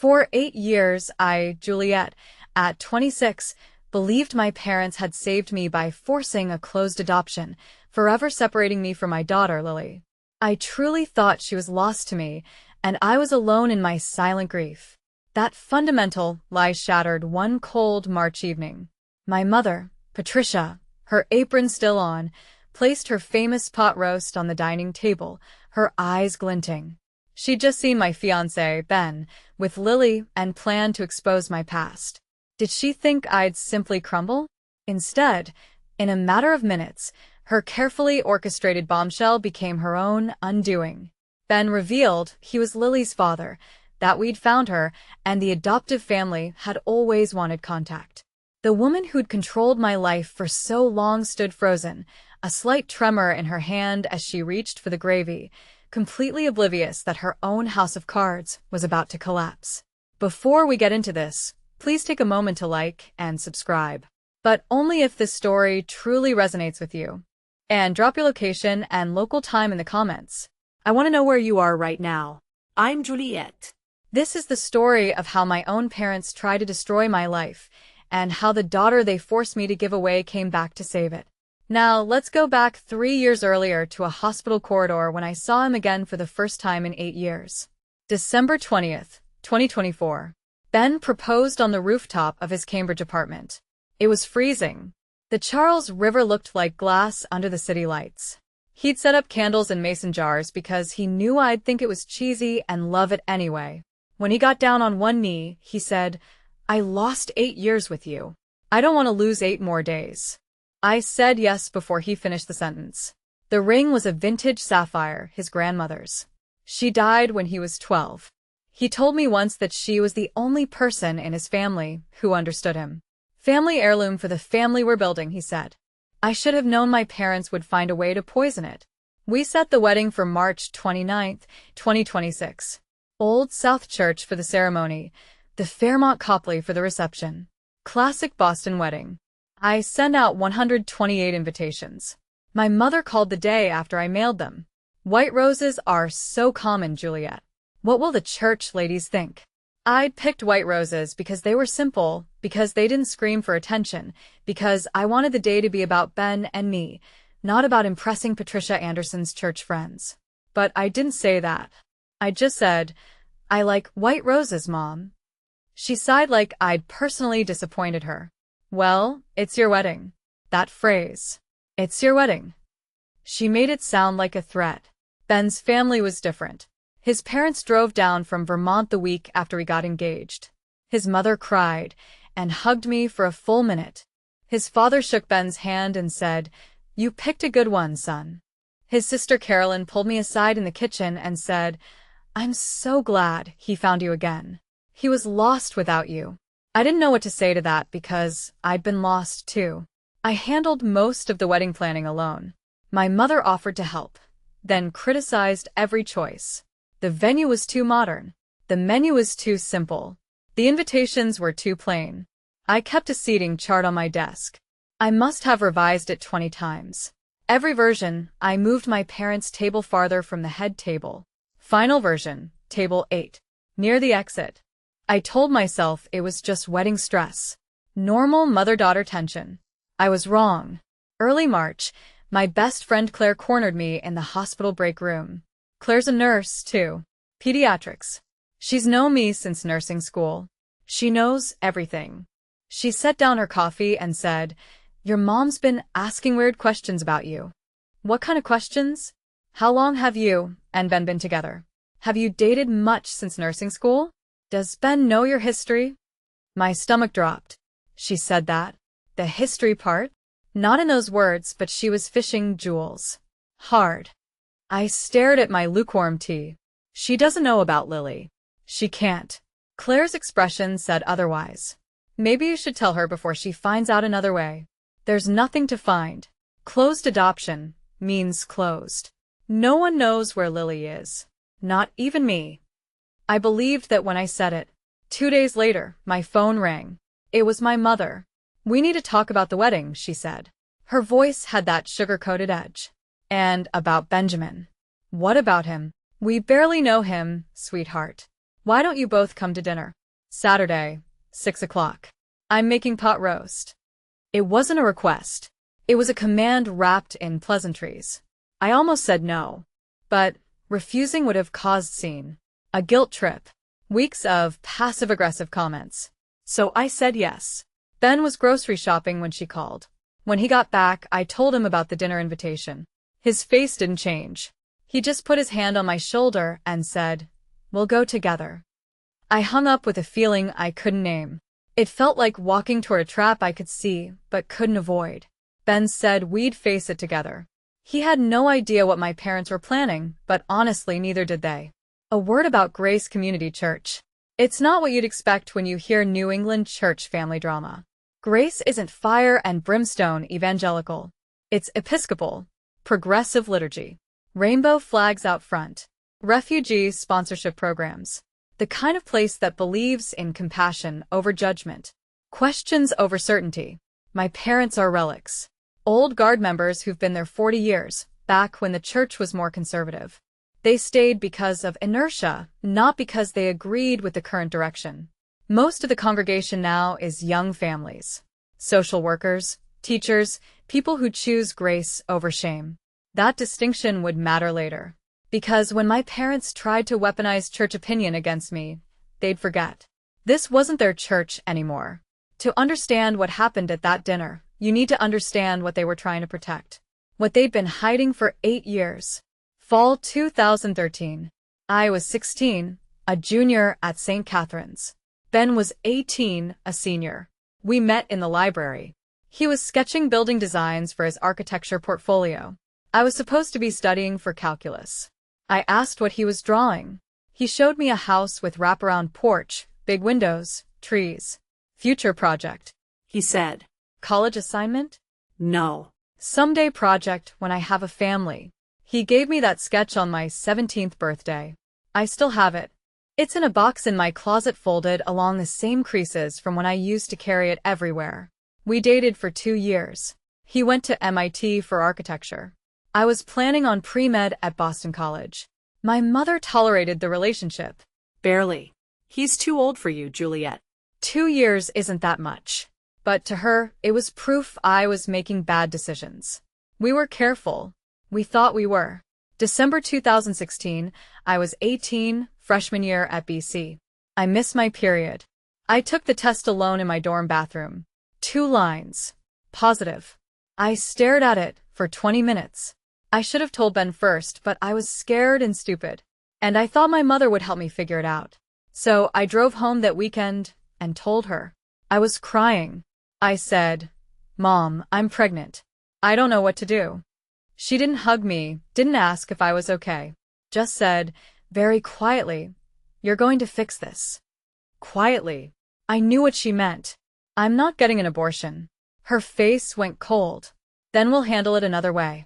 For 8 years, Juliet, at 26, believed my parents had saved me by forcing a closed adoption, forever separating me from my daughter, Lily. I truly thought she was lost to me, and I was alone in my silent grief. That fundamental lie shattered one cold March evening. My mother, Patricia, her apron still on, placed her famous pot roast on the dining table, her eyes glinting. She'd just seen my fiancé, Ben, with Lily and planned to expose my past. Did she think I'd simply crumble? Instead, in a matter of minutes, her carefully orchestrated bombshell became her own undoing. Ben revealed he was Lily's father, that we'd found her, and the adoptive family had always wanted contact. The woman who'd controlled my life for so long stood frozen, a slight tremor in her hand as she reached for the gravy, completely oblivious that her own house of cards was about to collapse. Before we get into this, please take a moment to like and subscribe. But only if this story truly resonates with you. And drop your location and local time in the comments. I want to know where you are right now. I'm Juliet. This is the story of how my own parents tried to destroy my life, and how the daughter they forced me to give away came back to save it. Now, let's go back 3 years earlier to a hospital corridor when I saw him again for the first time in 8 years. December 20th, 2024. Ben proposed on the rooftop of his Cambridge apartment. It was freezing. The Charles River looked like glass under the city lights. He'd set up candles in mason jars because he knew I'd think it was cheesy and love it anyway. When he got down on one knee, he said, "I lost 8 years with you. I don't want to lose 8 more days." I said yes before he finished the sentence. The ring was a vintage sapphire, his grandmother's. She died when he was 12. He told me once that she was the only person in his family who understood him. "Family heirloom for the family we're building," he said. I should have known my parents would find a way to poison it. We set the wedding for March 29th, 2026. Old South Church for the ceremony, the Fairmont Copley for the reception. Classic Boston wedding. I sent out 128 invitations. My mother called the day after I mailed them. "White roses are so common, Juliet. What will the church ladies think?" I'd picked white roses because they were simple, because they didn't scream for attention, because I wanted the day to be about Ben and me, not about impressing Patricia Anderson's church friends. But I didn't say that. I just said, "I like white roses, Mom." She sighed like I'd personally disappointed her. "Well, it's your wedding." That phrase, "it's your wedding." She made it sound like a threat. Ben's family was different. His parents drove down from Vermont the week after we got engaged. His mother cried and hugged me for a full minute. His father shook Ben's hand and said, "You picked a good one, son." His sister Carolyn pulled me aside in the kitchen and said, "I'm so glad he found you again. He was lost without you." I didn't know what to say to that because I'd been lost too. I handled most of the wedding planning alone. My mother offered to help, then criticized every choice. The venue was too modern. The menu was too simple. The invitations were too plain. I kept a seating chart on my desk. I must have revised it 20 times. Every version, I moved my parents' table farther from the head table. Final version, table 8, near the exit. I told myself it was just wedding stress. Normal mother-daughter tension. I was wrong. Early March, my best friend Claire cornered me in the hospital break room. Claire's a nurse, too. Pediatrics. She's known me since nursing school. She knows everything. She set down her coffee and said, "Your mom's been asking weird questions about you." "What kind of questions?" "How long have you and Ben been together? Have you dated much since nursing school? Does Ben know your history?" My stomach dropped. She said that. The history part? Not in those words, but she was fishing jewels. Hard. I stared at my lukewarm tea. She doesn't know about Lily. She can't. Claire's expression said otherwise. Maybe you should tell her before she finds out another way. There's nothing to find. Closed adoption means closed. No one knows where Lily is. Not even me. I believed that when I said it. 2 days later, my phone rang. It was my mother. "We need to talk about the wedding," she said. Her voice had that sugar-coated edge. "And about Benjamin." "What about him?" "We barely know him, sweetheart. Why don't you both come to dinner? Saturday, 6 o'clock. I'm making pot roast. It wasn't a request. It was a command wrapped in pleasantries. I almost said no. But refusing would have caused scene. A guilt trip. Weeks of passive-aggressive comments. So I said yes. Ben was grocery shopping when she called. When he got back, I told him about the dinner invitation. His face didn't change. He just put his hand on my shoulder and said, "We'll go together." I hung up with a feeling I couldn't name. It felt like walking toward a trap I could see, but couldn't avoid. Ben said we'd face it together. He had no idea what my parents were planning, but honestly, neither did they. A word about Grace Community Church. It's not what you'd expect when you hear New England church family drama. Grace isn't fire and brimstone evangelical. It's Episcopal, progressive liturgy, rainbow flags out front, refugee sponsorship programs. The kind of place that believes in compassion over judgment, questions over certainty. My parents are relics. Old guard members who've been there 40 years, back when the church was more conservative. They stayed because of inertia, not because they agreed with the current direction. Most of the congregation now is young families, social workers, teachers, people who choose grace over shame. That distinction would matter later. Because when my parents tried to weaponize church opinion against me, they'd forget. This wasn't their church anymore. To understand what happened at that dinner, you need to understand what they were trying to protect. What they'd been hiding for 8 years. Fall 2013. I was 16, a junior at St. Catherine's. Ben was 18, a senior. We met in the library. He was sketching building designs for his architecture portfolio. I was supposed to be studying for calculus. I asked what he was drawing. He showed me a house with wraparound porch, big windows, trees. Future project, he said. College assignment? No. Someday project when I have a family. He gave me that sketch on my 17th birthday. I still have it. It's in a box in my closet folded along the same creases from when I used to carry it everywhere. We dated for 2 years. He went to MIT for architecture. I was planning on pre-med at Boston College. My mother tolerated the relationship. Barely. He's too old for you, Juliet. 2 years isn't that much. But to her, it was proof I was making bad decisions. We were careful. We thought we were. December 2016, I was 18, freshman year at BC. I missed my period. I took the test alone in my dorm bathroom. 2 lines. Positive. I stared at it for 20 minutes. I should have told Ben first, but I was scared and stupid. And I thought my mother would help me figure it out. So I drove home that weekend and told her. I was crying. I said, "Mom, I'm pregnant. I don't know what to do." She didn't hug me, didn't ask if I was okay. Just said, very quietly, "You're going to fix this." Quietly. I knew what she meant. I'm not getting an abortion. Her face went cold. Then we'll handle it another way.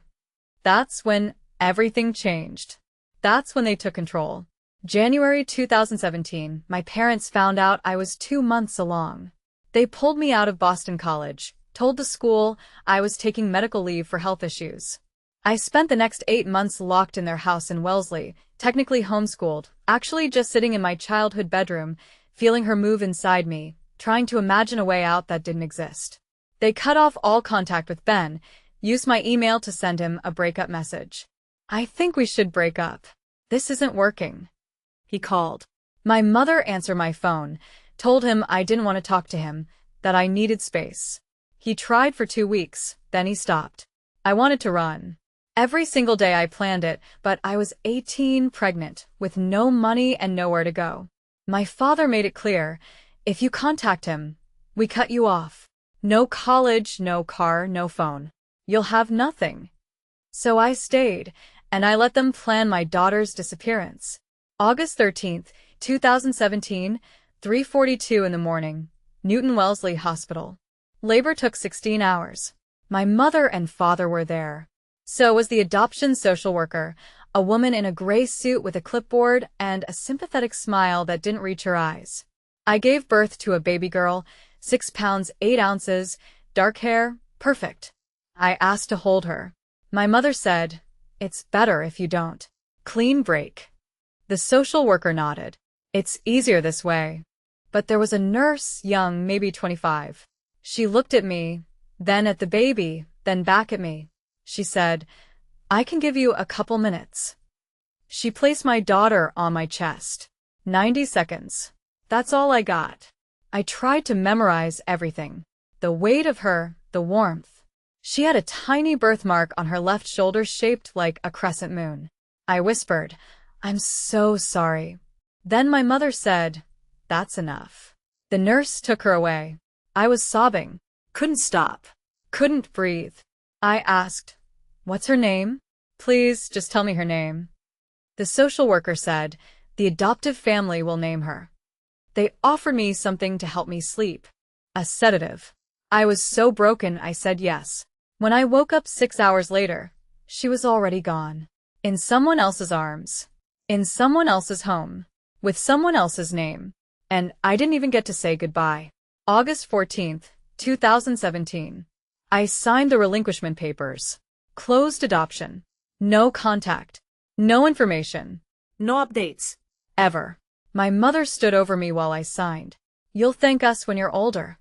That's when everything changed. That's when they took control. January 2017, my parents found out I was 2 months along. They pulled me out of Boston College, told the school I was taking medical leave for health issues. I spent the next 8 months locked in their house in Wellesley, technically homeschooled, actually just sitting in my childhood bedroom, feeling her move inside me, trying to imagine a way out that didn't exist. They cut off all contact with Ben, used my email to send him a breakup message. "I think we should break up. This isn't working." He called. My mother answered my phone, told him I didn't want to talk to him, that I needed space. He tried for 2 weeks, then he stopped. I wanted to run. Every single day I planned it, but I was 18, pregnant, with no money and nowhere to go. My father made it clear, if you contact him, we cut you off. No college, no car, no phone. You'll have nothing. So I stayed, and I let them plan my daughter's disappearance. August 13th, 2017, 3:42 in the morning, Newton Wellesley Hospital. Labor took 16 hours. My mother and father were there. So was the adoption social worker, a woman in a gray suit with a clipboard and a sympathetic smile that didn't reach her eyes. I gave birth to a baby girl, 6 pounds 8 ounces, dark hair, perfect. I asked to hold her. My mother said, "It's better if you don't." Clean break. The social worker nodded. It's easier this way. But there was a nurse, young, maybe 25. She looked at me, then at the baby, then back at me. She said, "I can give you a couple minutes." She placed my daughter on my chest. 90 seconds. That's all I got. I tried to memorize everything. The weight of her, the warmth. She had a tiny birthmark on her left shoulder shaped like a crescent moon. I whispered, "I'm so sorry." Then my mother said, "That's enough." The nurse took her away. I was sobbing. Couldn't stop. Couldn't breathe. I asked, "What's her name? Please, just tell me her name." The social worker said, "The adoptive family will name her." They offered me something to help me sleep. A sedative. I was so broken I said yes. When I woke up 6 hours later, she was already gone. In someone else's arms. In someone else's home. With someone else's name. And I didn't even get to say goodbye. August 14th, 2017. I signed the relinquishment papers. Closed adoption. No contact. No information. No updates. Ever. My mother stood over me while I signed. "You'll thank us when you're older,"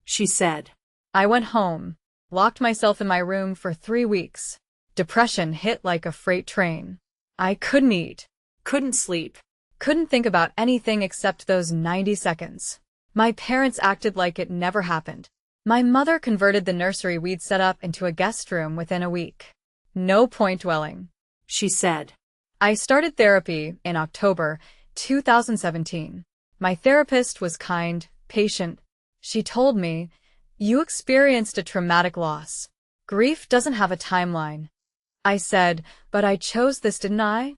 she said. I went home. Locked myself in my room for 3 weeks. Depression hit like a freight train. I couldn't eat. Couldn't sleep. Couldn't think about anything except those 90 seconds. My parents acted like it never happened. My mother converted the nursery we'd set up into a guest room within a week. No point dwelling, she said. I started therapy in October 2017. My therapist was kind, patient. She told me, "You experienced a traumatic loss. Grief doesn't have a timeline." I said, "But I chose this, didn't I?"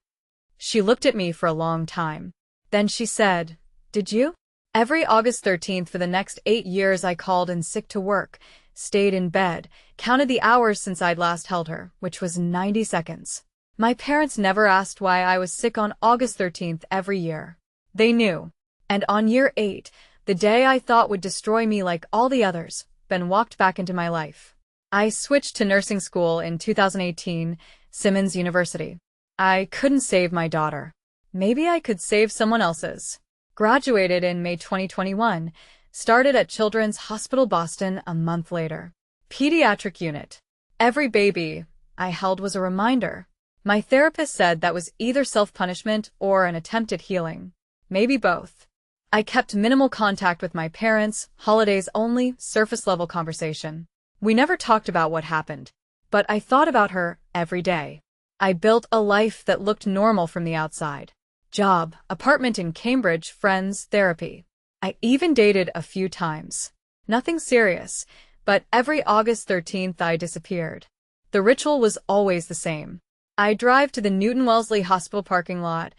She looked at me for a long time. Then she said, "Did you?" Every August 13th for the next 8 years I called in sick to work, stayed in bed, counted the hours since I'd last held her, which was 90 seconds. My parents never asked why I was sick on August 13th every year. They knew. And on year 8, the day I thought would destroy me like all the others, Ben walked back into my life. I switched to nursing school in 2018, Simmons University. I couldn't save my daughter. Maybe I could save someone else's. Graduated in May 2021, started at Children's Hospital Boston a month later. Pediatric unit. Every baby I held was a reminder. My therapist said that was either self-punishment or an attempt at healing. Maybe both. I kept minimal contact with my parents, holidays only, surface-level conversation. We never talked about what happened, but I thought about her every day. I built a life that looked normal from the outside. Job, apartment in Cambridge, friends, therapy. I even dated a few times. Nothing serious, but every August 13th I disappeared. The ritual was always the same. I'd drive to the Newton Wellesley Hospital parking lot,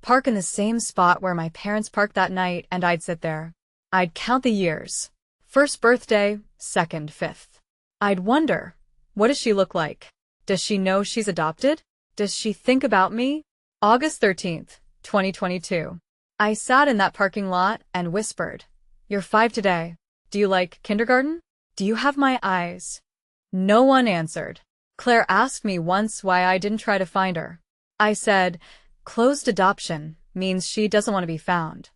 park in the same spot where my parents parked that night, and I'd sit there. I'd count the years. First birthday, second, fifth. I'd wonder, what does she look like? Does she know she's adopted? Does she think about me? August 13th, 2022. I sat in that parking lot and whispered, "You're 5 today. Do you like kindergarten? Do you have my eyes?" No one answered. Claire asked me once why I didn't try to find her. I said, "Closed adoption means she doesn't want to be found."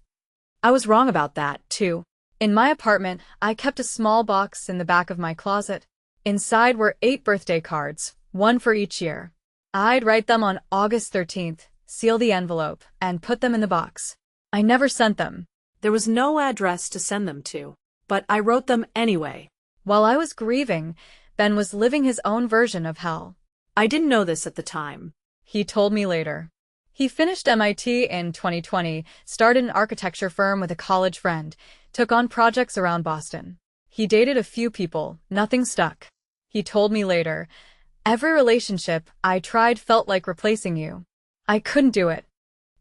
I was wrong about that, too. In my apartment, I kept a small box in the back of my closet. Inside were 8 birthday cards, one for each year. I'd write them on August 13th, seal the envelope, and put them in the box. I never sent them. There was no address to send them to, but I wrote them anyway. While I was grieving, Ben was living his own version of hell. I didn't know this at the time. He told me later. He finished MIT in 2020, started an architecture firm with a college friend, took on projects around Boston. He dated a few people, nothing stuck. He told me later, "Every relationship I tried felt like replacing you. I couldn't do it."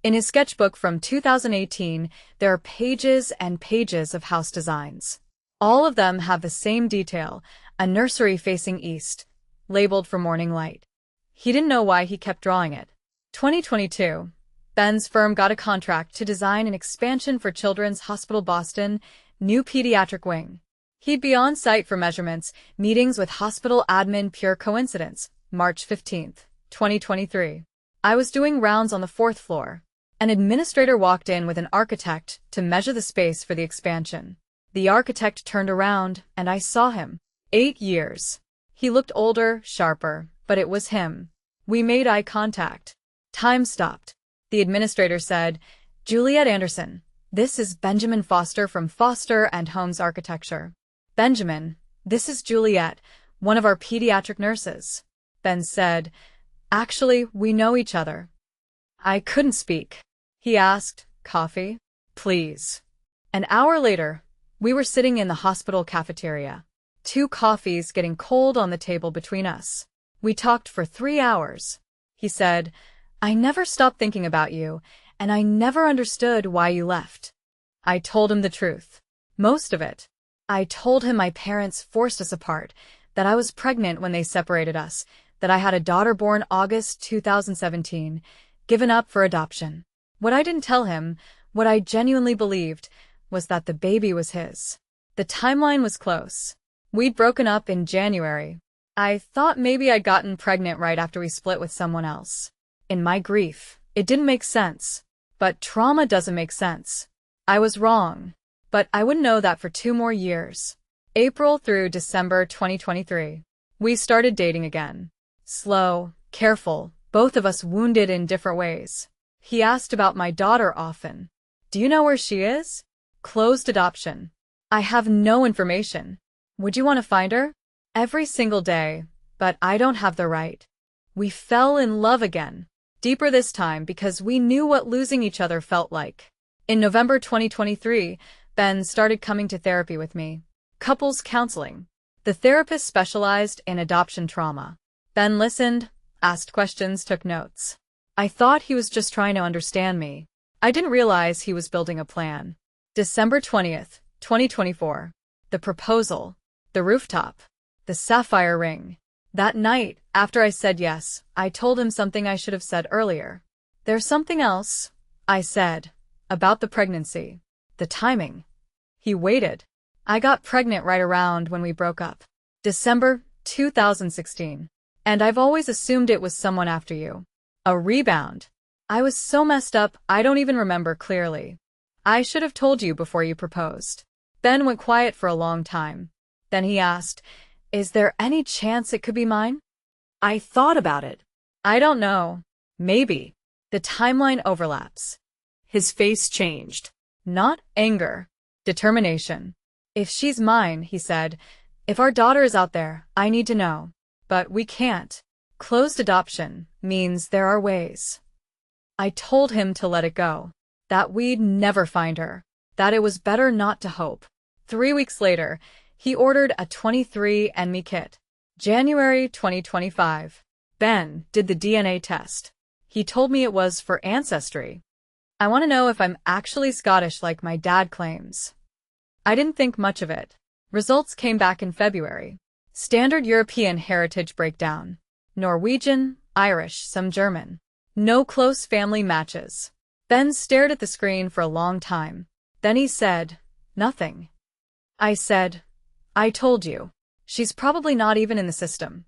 In his sketchbook from 2018, there are pages and pages of house designs. All of them have the same detail, a nursery facing east, labeled for morning light. He didn't know why he kept drawing it. 2022. Ben's firm got a contract to design an expansion for Children's Hospital Boston, new pediatric wing. He'd be on site for measurements, meetings with hospital admin. Pure coincidence. March 15th, 2023. I was doing rounds on the 4th floor. An administrator walked in with an architect to measure the space for the expansion. The architect turned around, and I saw him. 8 years. He looked older, sharper, but it was him. We made eye contact. Time stopped. The administrator said, "Juliet Anderson, this is Benjamin Foster from Foster and Holmes Architecture." "Benjamin, this is Juliet, one of our pediatric nurses." Ben said, "Actually, we know each other." I couldn't speak. He asked, "Coffee? Please." An hour later, we were sitting in the hospital cafeteria. 2 coffees getting cold on the table between us. We talked for 3 hours. He said, "I never stopped thinking about you, and I never understood why you left." I told him the truth. Most of it. I told him my parents forced us apart, that I was pregnant when they separated us, that I had a daughter born August 2017, given up for adoption. What I didn't tell him, what I genuinely believed, was that the baby was his. The timeline was close. We'd broken up in January. I thought maybe I'd gotten pregnant right after we split with someone else. In my grief, it didn't make sense. But trauma doesn't make sense. I was wrong. But I wouldn't know that for 2 more years. April through December 2023. We started dating again. Slow, careful, both of us wounded in different ways. He asked about my daughter often. "Do you know where she is?" "Closed adoption." "I have no information." "Would you want to find her?" "Every single day, but I don't have the right." We fell in love again. Deeper this time because we knew what losing each other felt like. In November 2023, Ben started coming to therapy with me. Couples counseling. The therapist specialized in adoption trauma. Ben listened, asked questions, took notes. I thought he was just trying to understand me. I didn't realize he was building a plan. December 20th, 2024. The proposal. The rooftop. The sapphire ring. That night, after I said yes, I told him something I should have said earlier. "There's something else," I said, "about the pregnancy. The timing." He waited. I got pregnant right around when we broke up. December 2016. "And I've always assumed it was someone after you." A rebound. I was so messed up, I don't even remember clearly. "I should have told you before you proposed." Ben went quiet for a long time. Then he asked, "Is there any chance it could be mine?" I thought about it. "I don't know. Maybe." The timeline overlaps. His face changed. Not anger. Determination. "If she's mine," he said, "if our daughter is out there, I need to know. But we can't. Closed adoption means there are ways." I told him to let it go. That we'd never find her. That it was better not to hope. 3 weeks later, he ordered a 23andMe kit. January 2025. Ben did the DNA test. He told me it was for ancestry. I want to know if I'm actually Scottish like my dad claims. I didn't think much of it. Results came back in February. Standard European heritage breakdown. Norwegian, Irish, some German. No close family matches. Ben stared at the screen for a long time. Then he said, "Nothing." I said, "I told you. She's probably not even in the system."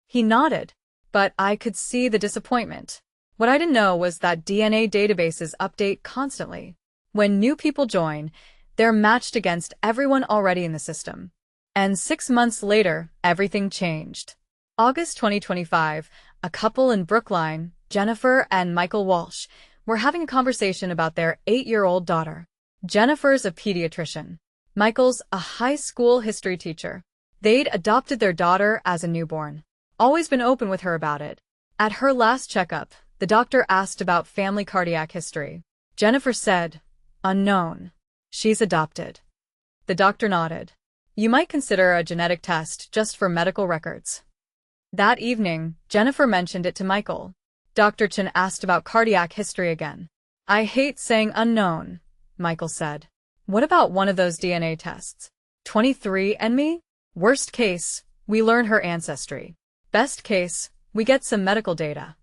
He nodded, but I could see the disappointment. What I didn't know was that DNA databases update constantly. When new people join, they're matched against everyone already in the system. And 6 months later, everything changed. August 2025, a couple in Brookline, Jennifer and Michael Walsh, were having a conversation about their 8-year-old daughter. Jennifer's a pediatrician. Michael's a high school history teacher. They'd adopted their daughter as a newborn. Always been open with her about it. At her last checkup, the doctor asked about family cardiac history. Jennifer said, "Unknown. She's adopted." The doctor nodded. "You might consider a genetic test just for medical records." That evening, Jennifer mentioned it to Michael. Dr. Chen asked about cardiac history again. "I hate saying unknown," Michael said. "What about one of those DNA tests? 23andMe? Worst case, we learn her ancestry. Best case, we get some medical data."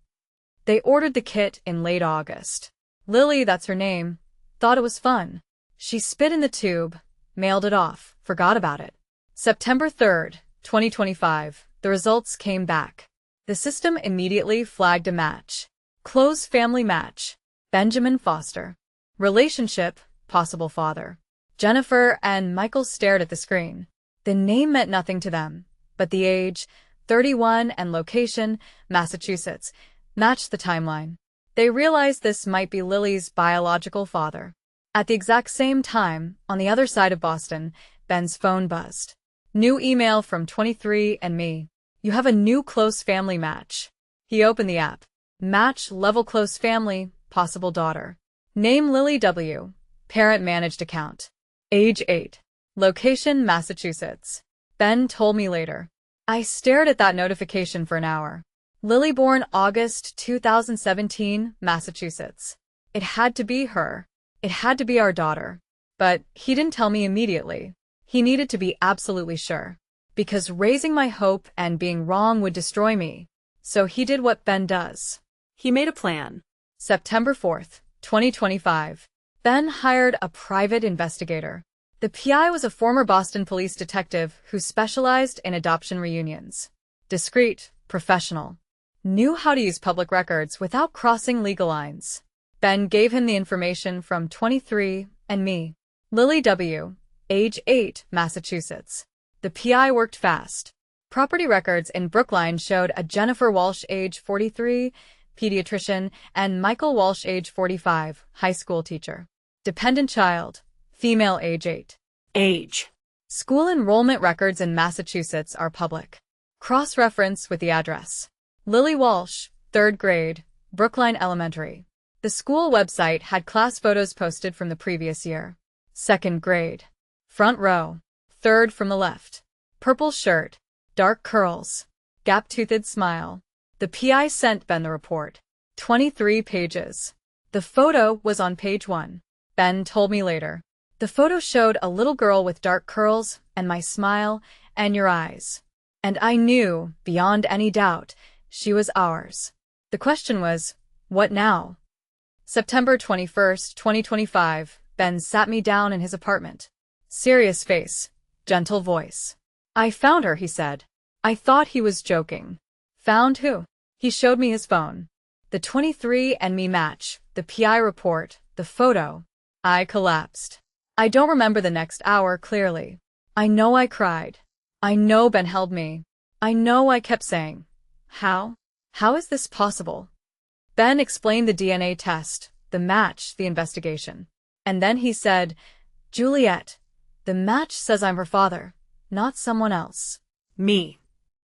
They ordered the kit in late August. Lily, that's her name, thought it was fun. She spit in the tube, mailed it off, forgot about it. September 3rd, 2025, the results came back. The system immediately flagged a match. Close family match. Benjamin Foster. Relationship, possible father. Jennifer and Michael stared at the screen. The name meant nothing to them, but the age, 31, and location, Massachusetts, matched the timeline. They realized this might be Lily's biological father. At the exact same time, on the other side of Boston, Ben's phone buzzed. New email from 23andMe. You have a new close family match. He opened the app. Match level close family, possible daughter. Name Lily W. Parent managed account. Age 8. Location Massachusetts. Ben told me later. I stared at that notification for an hour. Lily born August 2017, Massachusetts. It had to be her. It had to be our daughter. But he didn't tell me immediately. He needed to be absolutely sure. Because raising my hope and being wrong would destroy me. So he did what Ben does. He made a plan. September 4th, 2025. Ben hired a private investigator. The PI was a former Boston police detective who specialized in adoption reunions. Discreet, professional. Knew how to use public records without crossing legal lines. Ben gave him the information from 23andMe. Lily W., age 8, Massachusetts. The PI worked fast. Property records in Brookline showed a Jennifer Walsh, age 43, pediatrician, and Michael Walsh, age 45, high school teacher. Dependent child, female, age 8. Age. School enrollment records in Massachusetts are public. Cross-reference with the address. Lily Walsh, 3rd grade, Brookline Elementary. The school website had class photos posted from the previous year. 2nd grade. Front row. 3rd from the left. Purple shirt. Dark curls. Gap-toothed smile. The PI sent Ben the report. 23 pages. The photo was on page 1. Ben told me later. The photo showed a little girl with dark curls, and my smile, and your eyes. And I knew, beyond any doubt, she was ours. The question was, what now? September 21st, 2025, Ben sat me down in his apartment. Serious face, gentle voice. I found her, he said. I thought he was joking. Found who? He showed me his phone. The 23andMe match, the PI report, the photo. I collapsed. I don't remember the next hour clearly. I know I cried. I know Ben held me. I know I kept saying, how? How is this possible? Ben explained the DNA test, the match, the investigation. And then he said, Juliet, the match says I'm her father, not someone else. Me.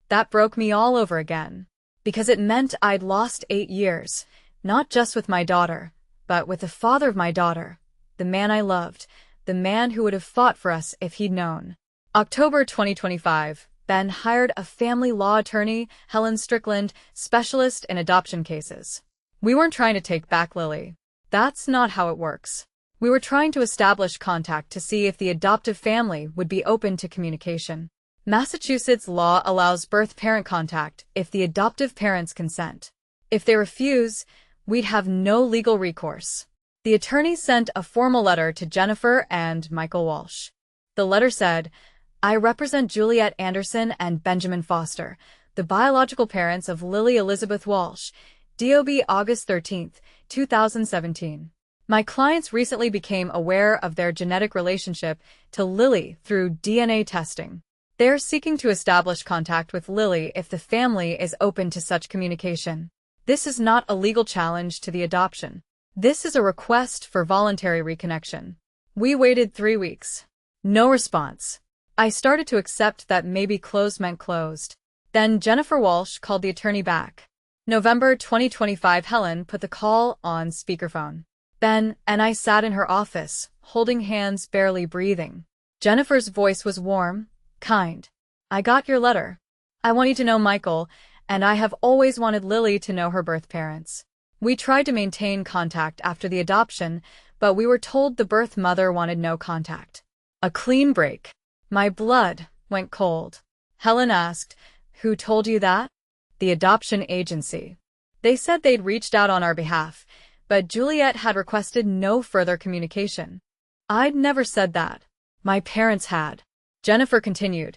That broke me all over again. Because it meant I'd lost 8 years, not just with my daughter, but with the father of my daughter, the man I loved, the man who would have fought for us if he'd known. October 2025, Ben hired a family law attorney, Helen Strickland, specialist in adoption cases. We weren't trying to take back Lily. That's not how it works. We were trying to establish contact to see if the adoptive family would be open to communication. Massachusetts law allows birth-parent contact if the adoptive parents consent. If they refuse, we'd have no legal recourse. The attorney sent a formal letter to Jennifer and Michael Walsh. The letter said, I represent Juliet Anderson and Benjamin Foster, the biological parents of Lily Elizabeth Walsh, DOB August 13, 2017. My clients recently became aware of their genetic relationship to Lily through DNA testing. They are seeking to establish contact with Lily if the family is open to such communication. This is not a legal challenge to the adoption. This is a request for voluntary reconnection. We waited 3 weeks. No response. I started to accept that maybe closed meant closed. Then Jennifer Walsh called the attorney back. November 2025, Helen put the call on speakerphone. Ben and I sat in her office, holding hands, barely breathing. Jennifer's voice was warm, kind. I got your letter. I want you to know Michael, and I have always wanted Lily to know her birth parents. We tried to maintain contact after the adoption, but we were told the birth mother wanted no contact. A clean break. My blood went cold. Helen asked, who told you that? The adoption agency. They said they'd reached out on our behalf, but Juliet had requested no further communication. I'd never said that. My parents had. Jennifer continued,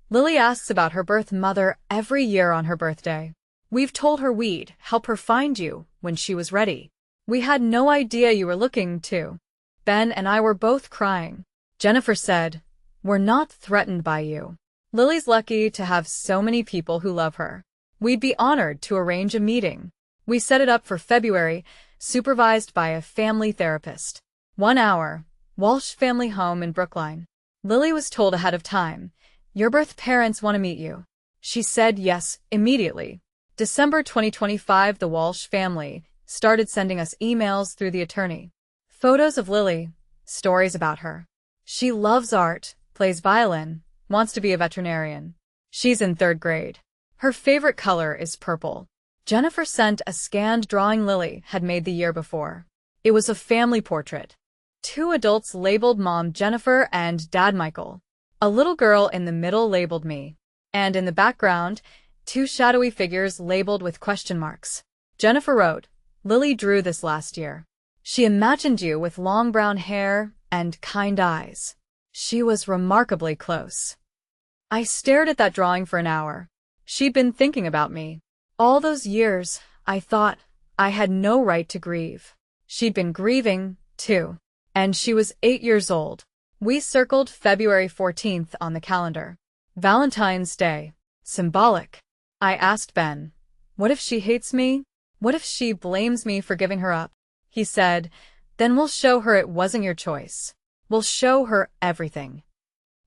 Lily asks about her birth mother every year on her birthday. We've told her we'd help her find you when she was ready. We had no idea you were looking, too. Ben and I were both crying. Jennifer said, "We're not threatened by you. Lily's lucky to have so many people who love her. We'd be honored to arrange a meeting." We set it up for February, supervised by a family therapist. 1 hour, Walsh family home in Brookline. Lily was told ahead of time, "Your birth parents want to meet you." She said yes immediately. December 2025, the Walsh family started sending us emails through the attorney. Photos of Lily, stories about her. She loves art, plays violin, wants to be a veterinarian. She's in 3rd grade. Her favorite color is purple. Jennifer sent a scanned drawing Lily had made the year before. It was a family portrait. 2 adults labeled Mom Jennifer and Dad Michael. A little girl in the middle labeled me. And in the background, 2 shadowy figures labeled with question marks. Jennifer wrote, "Lily drew this last year. She imagined you with long brown hair and kind eyes. She was remarkably close." I stared at that drawing for an hour. She'd been thinking about me. All those years, I thought, I had no right to grieve. She'd been grieving, too. And she was 8 years old. We circled February 14th on the calendar. Valentine's Day. Symbolic. I asked Ben, "What if she hates me? What if she blames me for giving her up?" He said, "Then we'll show her it wasn't your choice. We'll show her everything."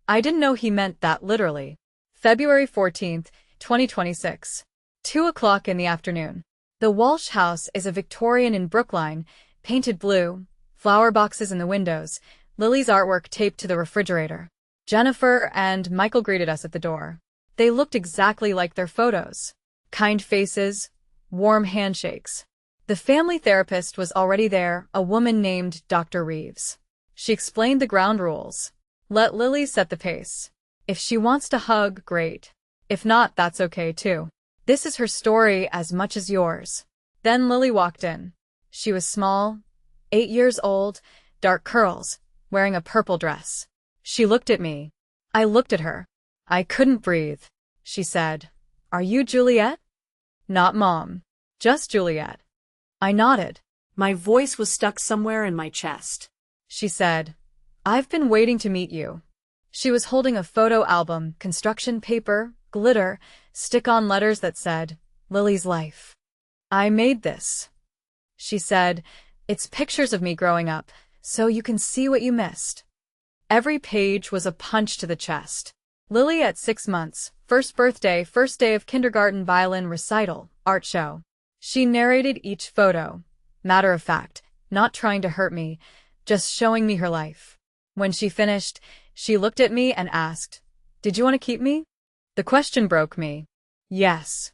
I didn't know he meant that literally. February 14th, 2026. 2 o'clock in the afternoon. The Walsh house is a Victorian in Brookline, painted blue, flower boxes in the windows, Lily's artwork taped to the refrigerator. Jennifer and Michael greeted us at the door. They looked exactly like their photos. Kind faces, warm handshakes. The family therapist was already there, a woman named Dr. Reeves. She explained the ground rules. Let Lily set the pace. If she wants to hug, great. If not, that's okay too. This is her story as much as yours. Then Lily walked in. She was small, 8 years old, dark curls, wearing a purple dress. She looked at me. I looked at her. I couldn't breathe. She said, "Are you Juliet?" "Not Mom. Just Juliet." I nodded. My voice was stuck somewhere in my chest. She said, "I've been waiting to meet you." She was holding a photo album, construction paper, glitter, stick-on letters that said, "Lily's Life." "I made this." She said, "It's pictures of me growing up, so you can see what you missed." Every page was a punch to the chest. Lily at 6 months, first birthday, first day of kindergarten, violin recital, art show. She narrated each photo. Matter of fact, not trying to hurt me, just showing me her life. When she finished, she looked at me and asked, "Did you want to keep me?" The question broke me. "Yes."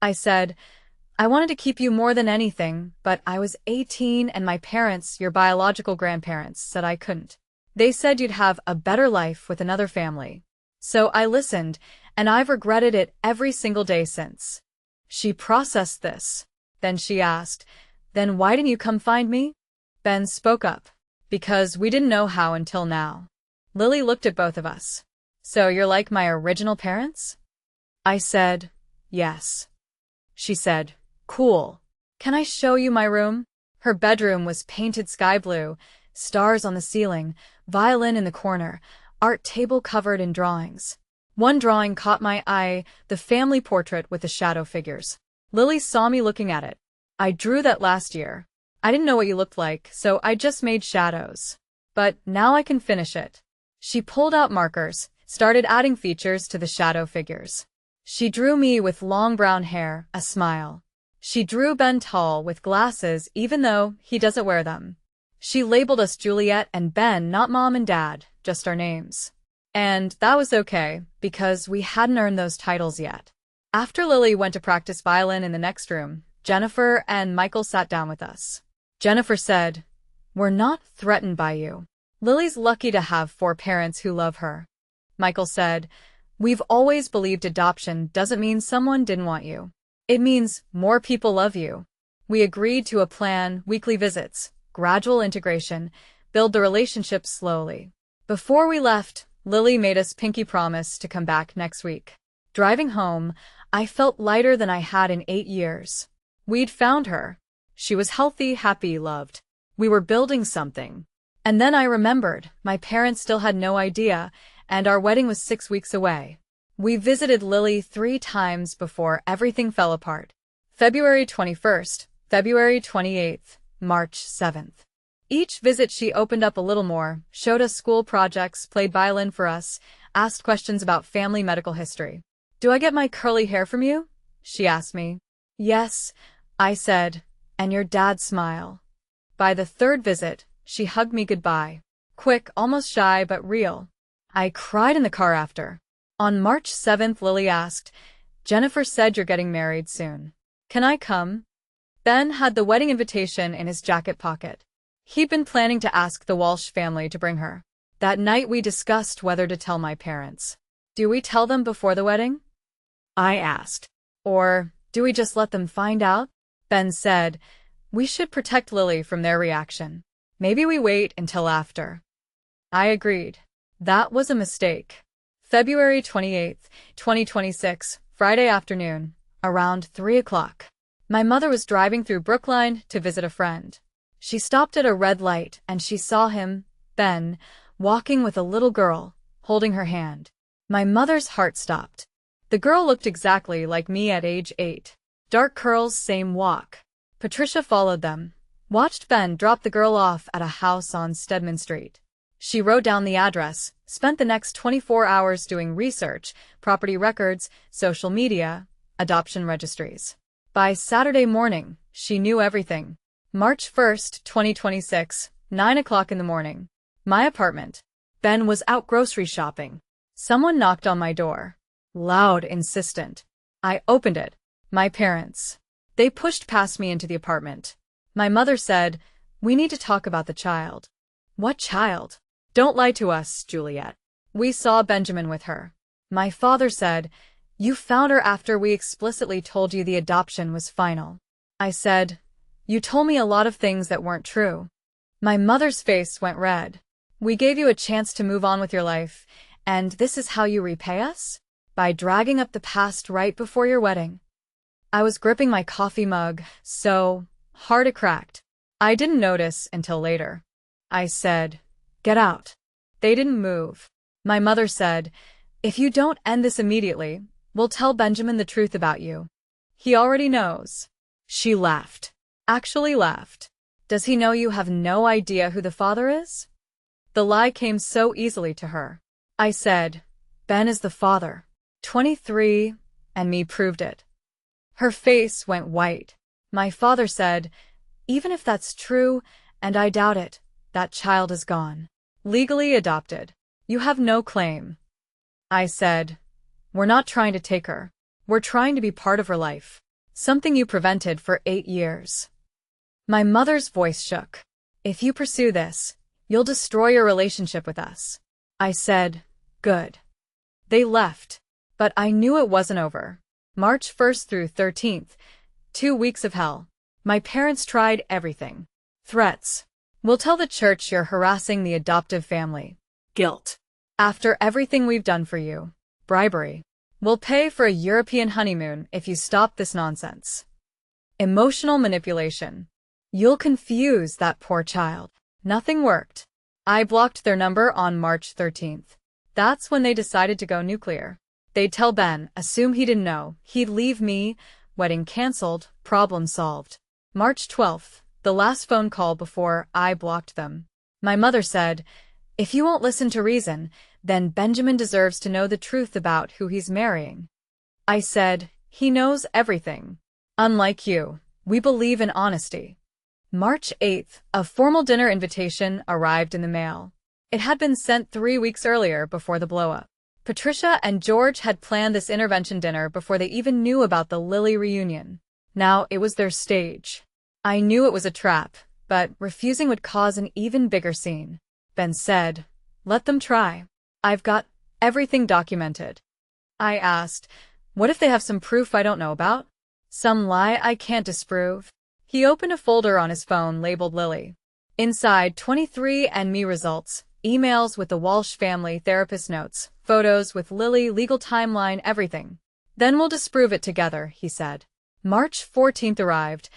I said, "I wanted to keep you more than anything, but I was 18 and my parents, your biological grandparents, said I couldn't. They said you'd have a better life with another family. So I listened, and I've regretted it every single day since." She processed this. Then she asked, "Then why didn't you come find me?" Ben spoke up. "Because we didn't know how until now." Lily looked at both of us. "So you're like my original parents?" I said, "Yes." She said, "Cool. Can I show you my room?" Her bedroom was painted sky blue, stars on the ceiling, violin in the corner, art table covered in drawings. One drawing caught my eye, the family portrait with the shadow figures. Lily saw me looking at it. "I drew that last year. I didn't know what you looked like, so I just made shadows. But now I can finish it." She pulled out markers, started adding features to the shadow figures. She drew me with long brown hair, a smile. She drew Ben tall with glasses even though he doesn't wear them. She labeled us Juliet and Ben, not Mom and Dad, just our names. And that was okay, because we hadn't earned those titles yet. After Lily went to practice violin in the next room, Jennifer and Michael sat down with us. Jennifer said, "We're not threatened by you. Lily's lucky to have 4 parents who love her." Michael said, "We've always believed adoption doesn't mean someone didn't want you. It means more people love you." We agreed to a plan, weekly visits, gradual integration, build the relationship slowly. Before we left, Lily made us pinky promise to come back next week. Driving home, I felt lighter than I had in 8 years. We'd found her. She was healthy, happy, loved. We were building something. And then I remembered, my parents still had no idea, and our wedding was 6 weeks away. We visited Lily 3 times before everything fell apart. February 21st, February 28th, March 7th. Each visit she opened up a little more, showed us school projects, played violin for us, asked questions about family medical history. "Do I get my curly hair from you?" she asked me. "Yes," I said, "and your dad's smile." By the 3rd visit, she hugged me goodbye. Quick, almost shy, but real. I cried in the car after. On March 7th, Lily asked, "Jennifer said you're getting married soon. Can I come?" Ben had the wedding invitation in his jacket pocket. He'd been planning to ask the Walsh family to bring her. That night we discussed whether to tell my parents. "Do we tell them before the wedding?" I asked. "Or do we just let them find out?" Ben said, "We should protect Lily from their reaction. Maybe we wait until after." I agreed. That was a mistake. February 28th, 2026, Friday afternoon, around 3 o'clock. My mother was driving through Brookline to visit a friend. She stopped at a red light and she saw him, Ben, walking with a little girl, holding her hand. My mother's heart stopped. The girl looked exactly like me at age 8. Dark curls, same walk. Patricia followed them, watched Ben drop the girl off at a house on Stedman Street. She wrote down the address, spent the next 24 hours doing research, property records, social media, adoption registries. By Saturday morning, she knew everything. March 1st, 2026, 9 o'clock in the morning. My apartment. Ben was out grocery shopping. Someone knocked on my door. Loud, insistent. I opened it. My parents. They pushed past me into the apartment. My mother said, "We need to talk about the child." "What child?" "Don't lie to us, Juliet. We saw Benjamin with her." My father said, "You found her after we explicitly told you the adoption was final." I said, "You told me a lot of things that weren't true." My mother's face went red. "We gave you a chance to move on with your life, and this is how you repay us? By dragging up the past right before your wedding." I was gripping my coffee mug, so hard it cracked. I didn't notice until later. I said, "Get out." They didn't move. My mother said, "If you don't end this immediately, we'll tell Benjamin the truth about you. He already knows." She laughed. Actually laughed. "Does he know you have no idea who the father is?" The lie came so easily to her. I said, "Ben is the father. 23, and me proved it." Her face went white. My father said, "Even if that's true, and I doubt it, that child is gone. Legally adopted. You have no claim." I said, "We're not trying to take her. We're trying to be part of her life. Something you prevented for 8 years." My mother's voice shook. "If you pursue this, you'll destroy your relationship with us." I said, "Good." They left, but I knew it wasn't over. March 1st through 13th, 2 weeks of hell. My parents tried everything. Threats. "We'll tell the church you're harassing the adoptive family." Guilt. "After everything we've done for you." Bribery. "We'll pay for a European honeymoon if you stop this nonsense." Emotional manipulation. "You'll confuse that poor child." Nothing worked. I blocked their number on March 13th. That's when they decided to go nuclear. They'd tell Ben, assume he didn't know, he'd leave me, wedding cancelled, problem solved. March 12th, the last phone call before I blocked them. My mother said, "If you won't listen to reason, then Benjamin deserves to know the truth about who he's marrying." I said, "He knows everything. Unlike you, we believe in honesty." March 8th, a formal dinner invitation arrived in the mail. It had been sent 3 weeks earlier before the blow-up. Patricia and George had planned this intervention dinner before they even knew about the Lily reunion. Now it was their stage. I knew it was a trap, but refusing would cause an even bigger scene. Ben said, "Let them try. I've got everything documented." I asked, "What if they have some proof I don't know about? Some lie I can't disprove?" He opened a folder on his phone labeled Lily. Inside, 23andMe results, emails with the Walsh family, therapist notes, photos with Lily, legal timeline, everything. "Then we'll disprove it together," he said. March 14th arrived,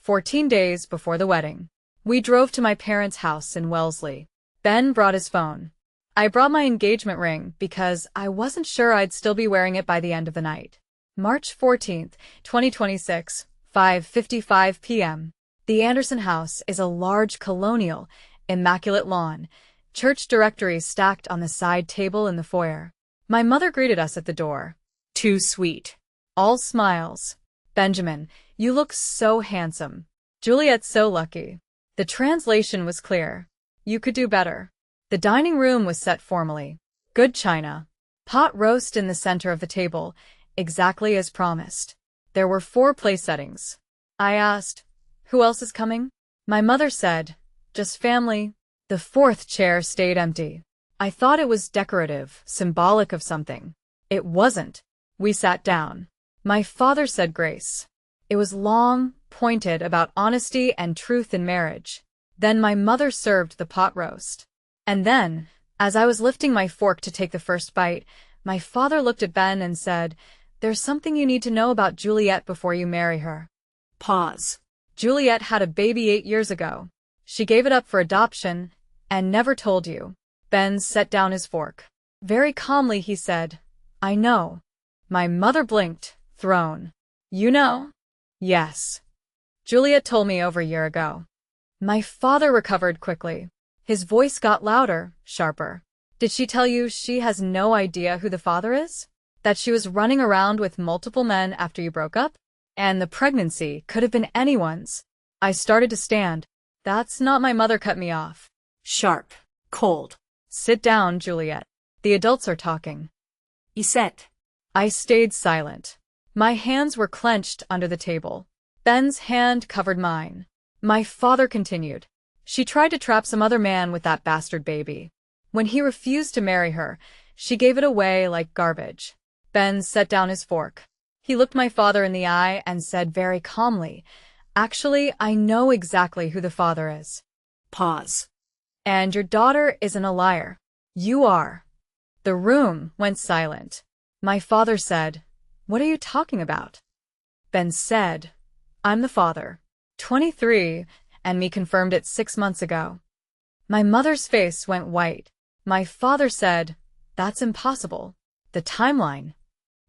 14 days before the wedding. We drove to my parents' house in Wellesley. Ben brought his phone. I brought my engagement ring because I wasn't sure I'd still be wearing it by the end of the night. March 14th, 2026, 5:55 p.m. The Anderson house is a large colonial, immaculate lawn. Church directories stacked on the side table in the foyer. My mother greeted us at the door. Too sweet. All smiles. Benjamin, you look so handsome. Juliet, so lucky. The translation was clear. You could do better. The dining room was set formally. Good china. Pot roast in the center of the table, exactly as promised. There were 4 place settings. I asked, who else is coming? My mother said, just family. The 4th chair stayed empty. I thought it was decorative, symbolic of something. It wasn't. We sat down. My father said grace. It was long, pointed, about honesty and truth in marriage. Then my mother served the pot roast. And then, as I was lifting my fork to take the first bite, my father looked at Ben and said, there's something you need to know about Juliet before you marry her. Pause. Juliet had a baby 8 years ago. She gave it up for adoption and never told you. Ben set down his fork. Very calmly he said, I know. My mother blinked, thrown. You know? Yes. Juliet told me over a year ago. My father recovered quickly. His voice got louder, sharper. Did she tell you she has no idea who the father is? That she was running around with multiple men after you broke up? And the pregnancy could have been anyone's. I started to stand. That's not. My mother cut me off. Sharp. Cold. Sit down, Juliet. The adults are talking. Iset. I stayed silent. My hands were clenched under the table. Ben's hand covered mine. My father continued. She tried to trap some other man with that bastard baby. When he refused to marry her, she gave it away like garbage. Ben set down his fork. He looked my father in the eye and said very calmly, actually, I know exactly who the father is. Pause. And your daughter isn't a liar. You are. The room went silent. My father said, what are you talking about? Ben said, I'm the father. 23, and me confirmed it 6 months ago. My mother's face went white. My father said, that's impossible. The timeline.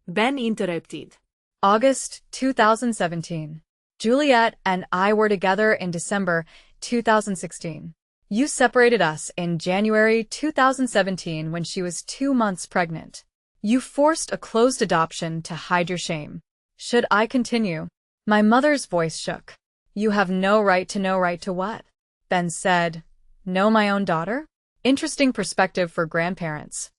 Ben interrupted. August 2017. Juliet and I were together in December 2016. You separated us in January 2017 when she was 2 months pregnant. You forced a closed adoption to hide your shame. Should I continue? My mother's voice shook. You have no right to know. Right to what? Ben said, know my own daughter? Interesting perspective for grandparents.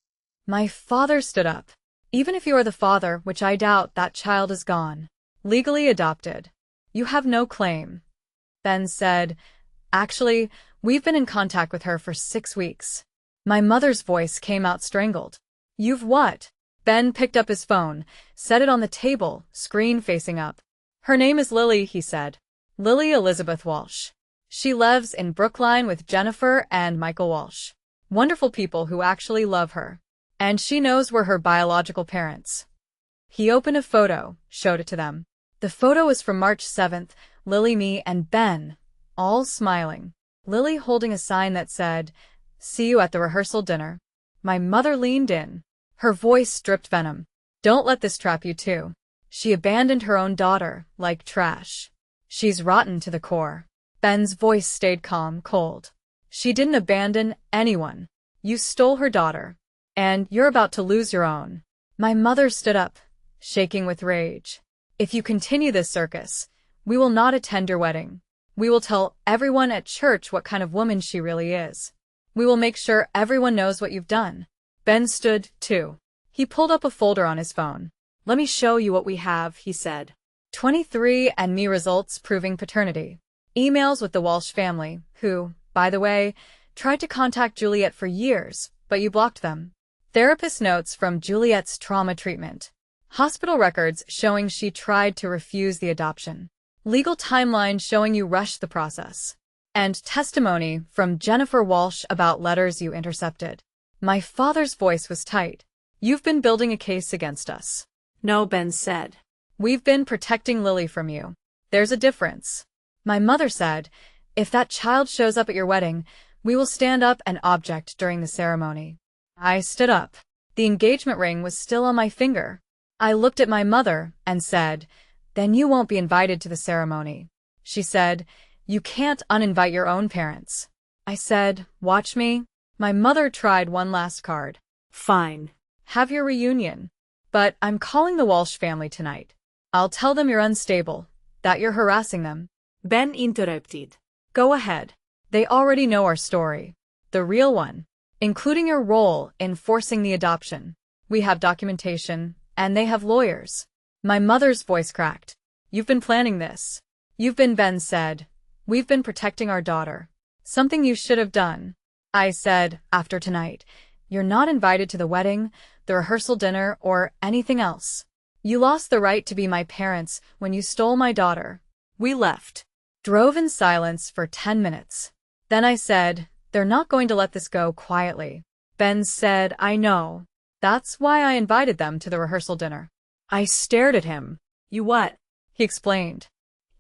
My father stood up. Even if you are the father, which I doubt, that child is gone. Legally adopted. You have no claim. Ben said, actually, we've been in contact with her for 6 weeks. My mother's voice came out strangled. You've what? Ben picked up his phone, set it on the table, screen facing up. Her name is Lily, he said. Lily Elizabeth Walsh. She lives in Brookline with Jennifer and Michael Walsh. Wonderful people who actually love her. And she knows we're her biological parents. He opened a photo, showed it to them. The photo was from March 7th, Lily, me, and Ben, all smiling. Lily holding a sign that said, see you at the rehearsal dinner. My mother leaned in. Her voice dripped venom. Don't let this trap you too. She abandoned her own daughter, like trash. She's rotten to the core. Ben's voice stayed calm, cold. She didn't abandon anyone. You stole her daughter. And you're about to lose your own. My mother stood up, shaking with rage. If you continue this circus, we will not attend your wedding. We will tell everyone at church what kind of woman she really is. We will make sure everyone knows what you've done. Ben stood, too. He pulled up a folder on his phone. Let me show you what we have, he said. 23andMe results proving paternity. Emails with the Walsh family, who, by the way, tried to contact Juliet for years, but you blocked them. Therapist notes from Juliet's trauma treatment. Hospital records showing she tried to refuse the adoption. Legal timeline showing you rushed the process. And testimony from Jennifer Walsh about letters you intercepted. My father's voice was tight. You've been building a case against us. No, Ben said. We've been protecting Lily from you. There's a difference. My mother said, if that child shows up at your wedding, we will stand up and object during the ceremony. I stood up. The engagement ring was still on my finger. I looked at my mother and said, then you won't be invited to the ceremony. She said, you can't uninvite your own parents. I said, watch me. My mother tried one last card. Fine. Have your reunion. But I'm calling the Walsh family tonight. I'll tell them you're unstable, that you're harassing them. Ben interrupted. Go ahead. They already know our story. The real one. Including your role in forcing the adoption. We have documentation, and they have lawyers. My mother's voice cracked. You've been planning this. Ben said. We've been protecting our daughter. Something you should have done. I said, after tonight, you're not invited to the wedding, the rehearsal dinner, or anything else. You lost the right to be my parents when you stole my daughter. We left. Drove in silence for 10 minutes. Then I said, they're not going to let this go quietly. Ben said, I know. That's why I invited them to the rehearsal dinner. I stared at him. You what? He explained.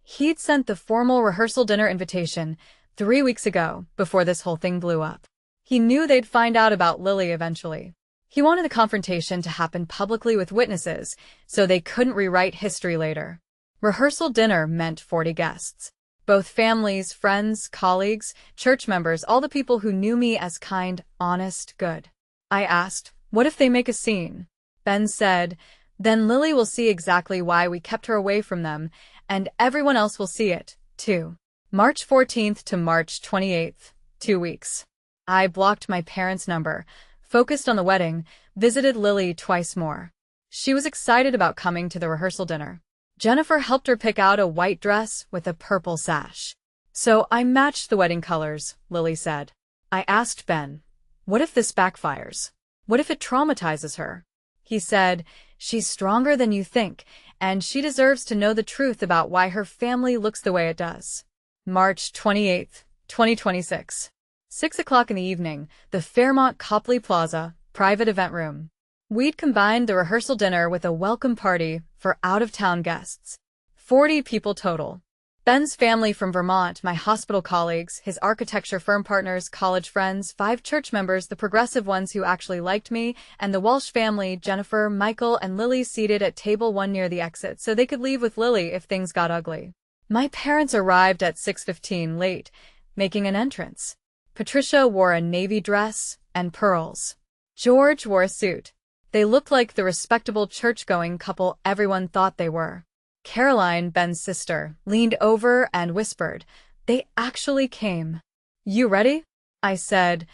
He'd sent the formal rehearsal dinner invitation 3 weeks ago, before this whole thing blew up. He knew they'd find out about Lily eventually. He wanted the confrontation to happen publicly with witnesses, so they couldn't rewrite history later. Rehearsal dinner meant 40 guests. Both families, friends, colleagues, church members, all the people who knew me as kind, honest, good. I asked, what if they make a scene? Ben said, then Lily will see exactly why we kept her away from them, and everyone else will see it, too. March 14th to March 28th, 2 weeks. I blocked my parents' number, focused on the wedding, visited Lily twice more. She was excited about coming to the rehearsal dinner. Jennifer helped her pick out a white dress with a purple sash. So I matched the wedding colors, Lily said. I asked Ben, what if this backfires? What if it traumatizes her? He said, she's stronger than you think, and she deserves to know the truth about why her family looks the way it does. March 28th, 2026. 6 o'clock in the evening, the Fairmont Copley Plaza, private event room. We'd combined the rehearsal dinner with a welcome party for out-of-town guests. 40 people total. Ben's family from Vermont, my hospital colleagues, his architecture firm partners, college friends, 5 church members, the progressive ones who actually liked me, and the Walsh family, Jennifer, Michael, and Lily seated at table 1 near the exit so they could leave with Lily if things got ugly. My parents arrived at 6:15 late, making an entrance. Patricia wore a navy dress and pearls. George wore a suit. They looked like the respectable church-going couple everyone thought they were. Caroline, Ben's sister, leaned over and whispered, they actually came. You ready? I said,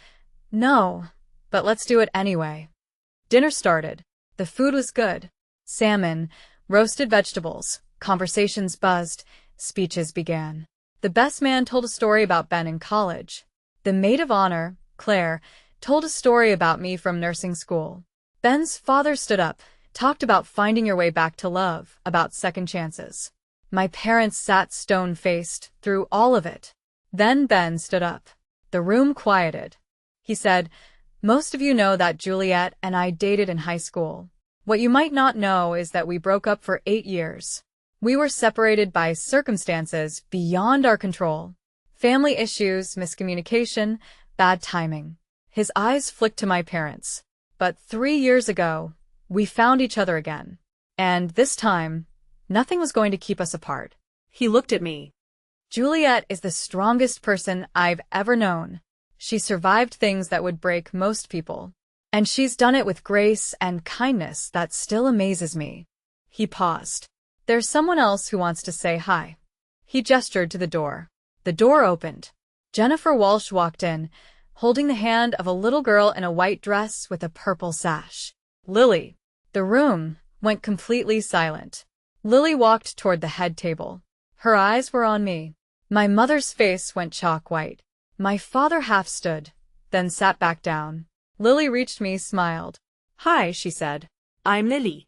no, but let's do it anyway. Dinner started. The food was good. Salmon, roasted vegetables, conversations buzzed, speeches began. The best man told a story about Ben in college. The maid of honor, Claire, told a story about me from nursing school. Ben's father stood up, talked about finding your way back to love, about second chances. My parents sat stone-faced through all of it. Then Ben stood up. The room quieted. He said, most of you know that Juliet and I dated in high school. What you might not know is that we broke up for 8 years. We were separated by circumstances beyond our control. Family issues, miscommunication, bad timing. His eyes flicked to my parents. But 3 years ago, we found each other again. And this time, nothing was going to keep us apart. He looked at me. Juliet is the strongest person I've ever known. She survived things that would break most people. And she's done it with grace and kindness that still amazes me. He paused. There's someone else who wants to say hi. He gestured to the door. The door opened. Jennifer Walsh walked in, holding the hand of a little girl in a white dress with a purple sash. Lily. The room went completely silent. Lily walked toward the head table. Her eyes were on me. My mother's face went chalk white. My father half stood, then sat back down. Lily reached me, smiled. Hi, she said. I'm Lily.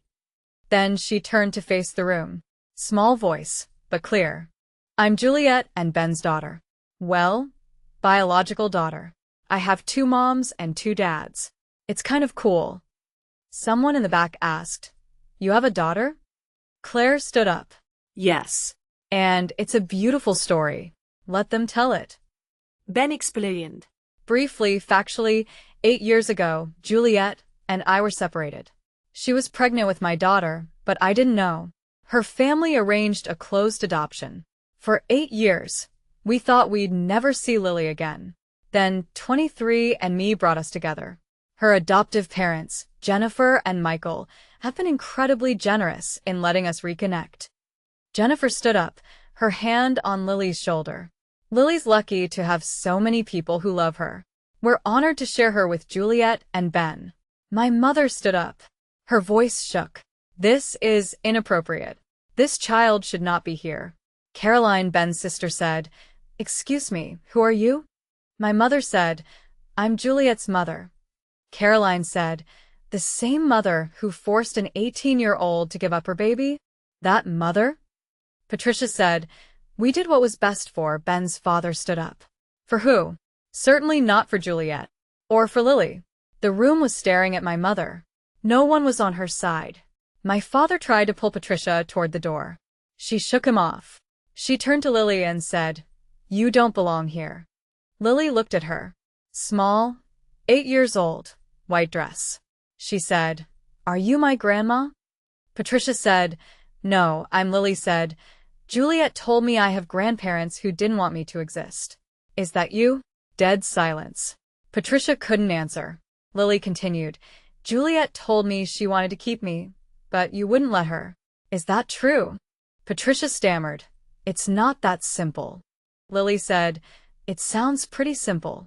Then she turned to face the room. Small voice, but clear. I'm Juliet and Ben's daughter. Well, biological daughter. I have 2 moms and 2 dads. It's kind of cool. Someone in the back asked, you have a daughter? Claire stood up. Yes. And it's a beautiful story. Let them tell it. Ben explained. Briefly, factually, 8 years ago, Juliet and I were separated. She was pregnant with my daughter, but I didn't know. Her family arranged a closed adoption. For 8 years, we thought we'd never see Lily again. Then 23andMe brought us together. Her adoptive parents, Jennifer and Michael, have been incredibly generous in letting us reconnect. Jennifer stood up, her hand on Lily's shoulder. Lily's lucky to have so many people who love her. We're honored to share her with Juliet and Ben. My mother stood up. Her voice shook. This is inappropriate. This child should not be here. Caroline, Ben's sister, said, "Excuse me, who are you?" My mother said, "I'm Juliet's mother." Caroline said, "The same mother who forced an 18-year-old to give up her baby? That mother?" Patricia said, "We did what was best for." Ben's father stood up. For who? Certainly not for Juliet. Or for Lily. The room was staring at my mother. No one was on her side. My father tried to pull Patricia toward the door. She shook him off. She turned to Lily and said, "You don't belong here." Lily looked at her. Small, 8 years old, white dress. She said, "Are you my grandma?" Patricia said, "No, I'm." Lily said, "Juliet told me I have grandparents who didn't want me to exist. Is that you?" Dead silence. Patricia couldn't answer. Lily continued, "Juliet told me she wanted to keep me, but you wouldn't let her. Is that true?" Patricia stammered, "It's not that simple." Lily said, "It sounds pretty simple."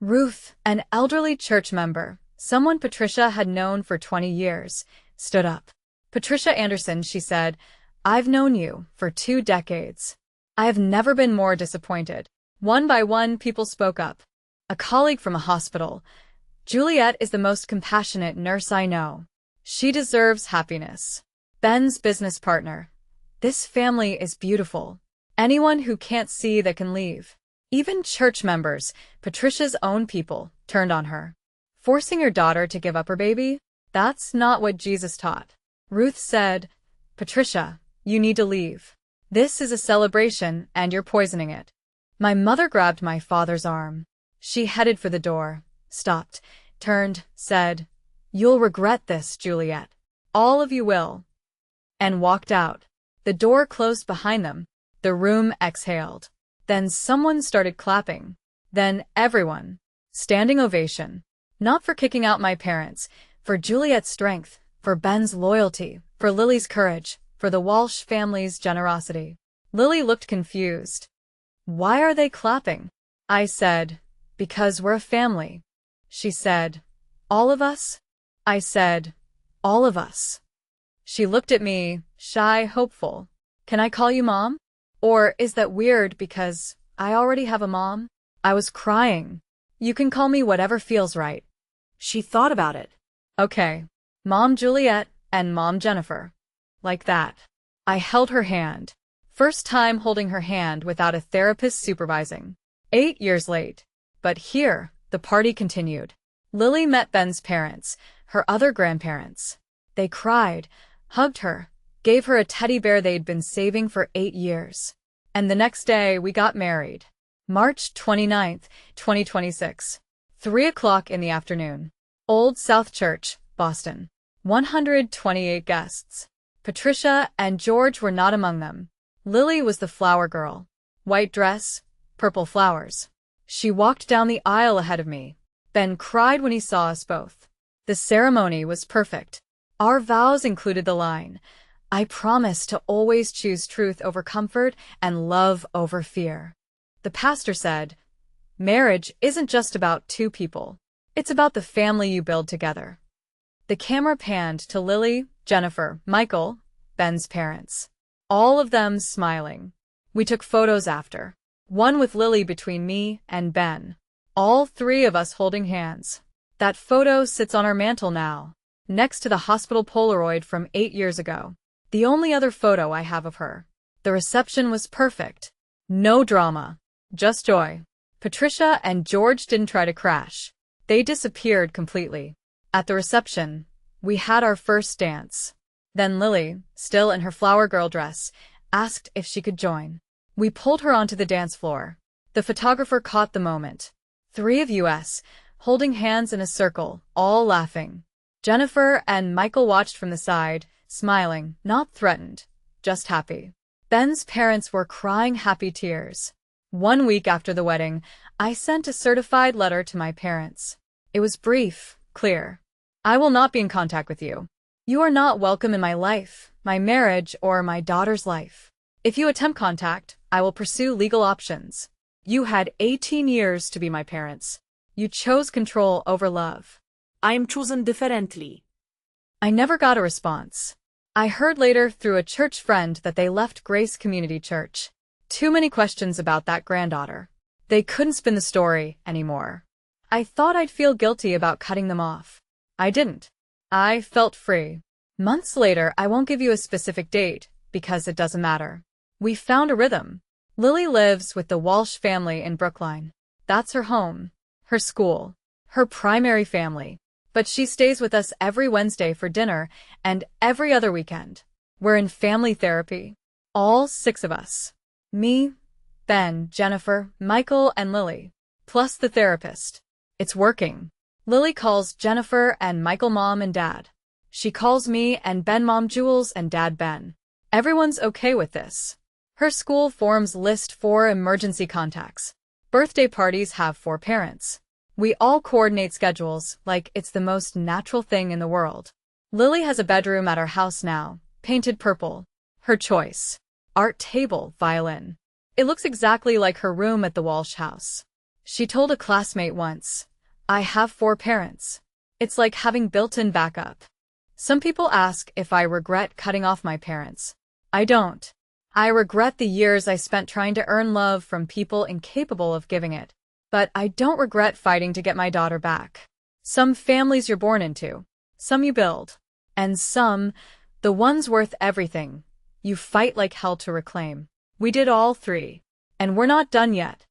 Ruth, an elderly church member, someone Patricia had known for 20 years, stood up. "Patricia Anderson," she said, "I've known you for 2 decades. I have never been more disappointed." One by one, people spoke up. A colleague from a hospital, "Juliet is the most compassionate nurse I know. She deserves happiness." Ben's business partner, "This family is beautiful. Anyone who can't see that can leave." Even church members, Patricia's own people, turned on her. Forcing her daughter to give up her baby? That's not what Jesus taught. Ruth said, "Patricia, you need to leave. This is a celebration and you're poisoning it." My mother grabbed my father's arm. She headed for the door, stopped, turned, said, "You'll regret this, Juliet. All of you will." And walked out. The door closed behind them. The room exhaled. Then someone started clapping. Then everyone. Standing ovation. Not for kicking out my parents, for Juliet's strength, for Ben's loyalty, for Lily's courage, for the Walsh family's generosity. Lily looked confused. "Why are they clapping?" I said, "Because we're a family." She said, "All of us?" I said, "All of us." She looked at me, shy, hopeful. "Can I call you Mom? Or is that weird because I already have a mom?" I was crying. "You can call me whatever feels right." She thought about it. "Okay. Mom Juliet and Mom Jennifer." Like that. I held her hand. First time holding her hand without a therapist supervising. 8 years late. But here, the party continued. Lily met Ben's parents, her other grandparents. They cried, hugged her, gave her a teddy bear they'd been saving for 8 years. And the next day, we got married. March 29th, 2026. 3 o'clock in the afternoon. Old South Church, Boston. 128 guests. Patricia and George were not among them. Lily was the flower girl. White dress, purple flowers. She walked down the aisle ahead of me. Ben cried when he saw us both. The ceremony was perfect. Our vows included the line, "I promise to always choose truth over comfort and love over fear." The pastor said, "Marriage isn't just about 2 people. It's about the family you build together." The camera panned to Lily, Jennifer, Michael, Ben's parents. All of them smiling. We took photos after. One with Lily between me and Ben. All 3 of us holding hands. That photo sits on our mantle now, next to the hospital Polaroid from 8 years ago. The only other photo I have of her. The reception was perfect. No drama. Just joy. Patricia and George didn't try to crash. They disappeared completely. At the reception, we had our first dance. Then Lily, still in her flower girl dress, asked if she could join. We pulled her onto the dance floor. The photographer caught the moment. 3 of us, holding hands in a circle, all laughing. Jennifer and Michael watched from the side, smiling, not threatened, just happy. Ben's parents were crying happy tears. 1 week after the wedding, I sent a certified letter to my parents. It was brief, clear. I will not be in contact with you. You are not welcome in my life, my marriage, or my daughter's life. If you attempt contact, I will pursue legal options. You had 18 years to be my parents. You chose control over love. I am chosen differently. I never got a response. I heard later through a church friend that they left Grace Community Church. Too many questions about that granddaughter. They couldn't spin the story anymore. I thought I'd feel guilty about cutting them off. I didn't. I felt free. Months later, I won't give you a specific date, because it doesn't matter. We found a rhythm. Lily lives with the Walsh family in Brookline. That's her home, her school, her primary family. But she stays with us every Wednesday for dinner and every other weekend. We're in family therapy. All 6 of us. Me, Ben, Jennifer, Michael, and Lily. Plus the therapist. It's working. Lily calls Jennifer and Michael Mom and Dad. She calls me and Ben Mom Jules and Dad Ben. Everyone's okay with this. Her school forms list 4 emergency contacts. Birthday parties have 4 parents. We all coordinate schedules like it's the most natural thing in the world. Lily has a bedroom at our house now, painted purple. Her choice. Art table, violin. It looks exactly like her room at the Walsh house. She told a classmate once, I have 4 parents. It's like having built-in backup. Some people ask if I regret cutting off my parents. I don't. I regret the years I spent trying to earn love from people incapable of giving it. But I don't regret fighting to get my daughter back. Some families you're born into. Some you build. And some, the ones worth everything, you fight like hell to reclaim. We did all 3. And we're not done yet.